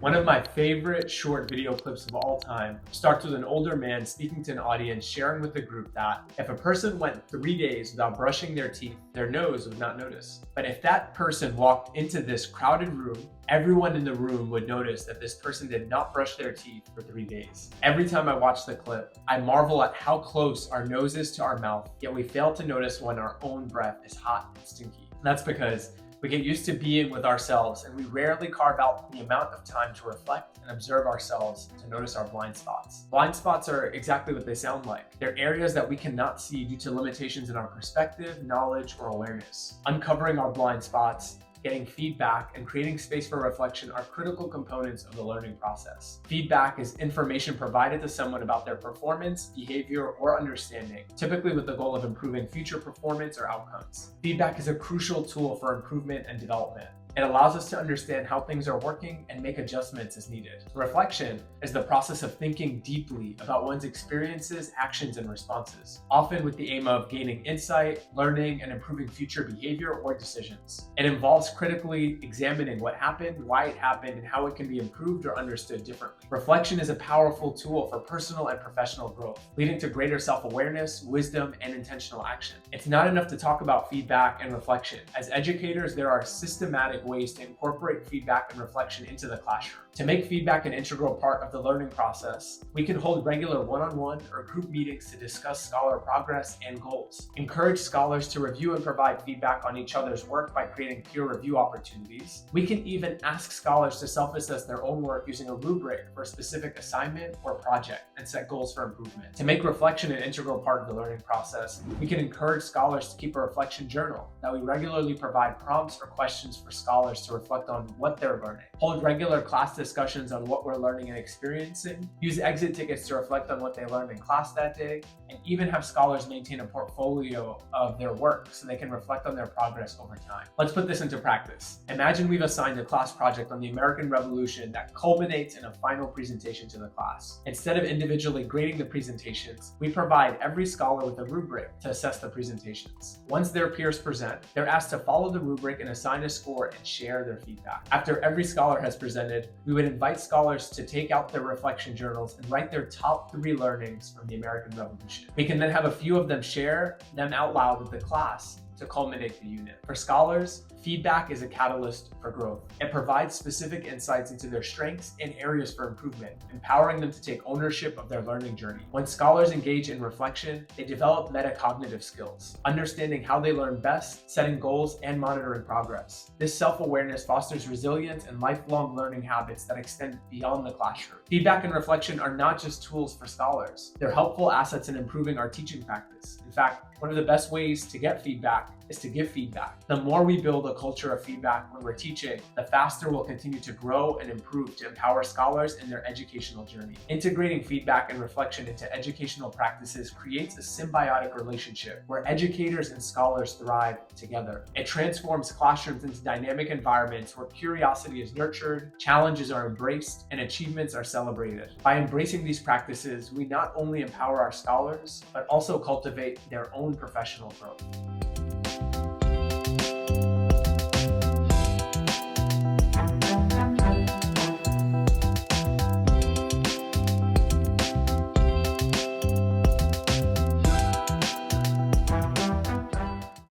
One of my favorite short video clips of all time starts with an older man speaking to an audience, sharing with the group that if a person went 3 days without brushing their teeth, their nose would not notice. But if that person walked into this crowded room, everyone in the room would notice that this person did not brush their teeth for 3 days. Every time I watch the clip, I marvel at how close our nose is to our mouth, yet we fail to notice when our own breath is hot and stinky. That's because we get used to being with ourselves and we rarely carve out the amount of time to reflect and observe ourselves to notice our blind spots. Blind spots are exactly what they sound like. They're areas that we cannot see due to limitations in our perspective, knowledge, or awareness. Uncovering our blind spots, getting feedback, and creating space for reflection are critical components of the learning process. Feedback is information provided to someone about their performance, behavior, or understanding, typically with the goal of improving future performance or outcomes. Feedback is a crucial tool for improvement and development. It allows us to understand how things are working and make adjustments as needed. Reflection is the process of thinking deeply about one's experiences, actions, and responses, often with the aim of gaining insight, learning, and improving future behavior or decisions. It involves critically examining what happened, why it happened, and how it can be improved or understood differently. Reflection is a powerful tool for personal and professional growth, leading to greater self-awareness, wisdom, and intentional action. It's not enough to talk about feedback and reflection. As educators, there are systematic ways to incorporate feedback and reflection into the classroom. To make feedback an integral part of the learning process, we can hold regular one-on-one or group meetings to discuss scholar progress and goals. Encourage scholars to review and provide feedback on each other's work by creating peer review opportunities. We can even ask scholars to self-assess their own work using a rubric for a specific assignment or project and set goals for improvement. To make reflection an integral part of the learning process, we can encourage scholars to keep a reflection journal that we regularly provide prompts or questions for scholars to reflect on what they're learning. Hold regular class discussions on what we're learning and experiencing. Use exit tickets to reflect on what they learned in class that day, and even have scholars maintain a portfolio of their work so they can reflect on their progress over time. Let's put this into practice. Imagine we've assigned a class project on the American Revolution that culminates in a final presentation to the class. Instead of individually grading the presentations, we provide every scholar with a rubric to assess the presentations. Once their peers present, they're asked to follow the rubric and assign a score and share their feedback. After every scholar has presented, we would invite scholars to take out their reflection journals and write their top 3 learnings from the American Revolution. We can then have a few of them share them out loud with the class to culminate the unit. For scholars, feedback is a catalyst for growth. It provides specific insights into their strengths and areas for improvement, empowering them to take ownership of their learning journey. When scholars engage in reflection, they develop metacognitive skills, understanding how they learn best, setting goals, and monitoring progress. This self-awareness fosters resilience and lifelong learning habits that extend beyond the classroom. Feedback and reflection are not just tools for scholars. They're helpful assets in improving our teaching practice. In fact, one of the best ways to get feedback is to give feedback. The more we build a culture of feedback when we're teaching, the faster we'll continue to grow and improve to empower scholars in their educational journey. Integrating feedback and reflection into educational practices creates a symbiotic relationship where educators and scholars thrive together. It transforms classrooms into dynamic environments where curiosity is nurtured, challenges are embraced, and achievements are celebrated. By embracing these practices, we not only empower our scholars, but also cultivate their own professional growth.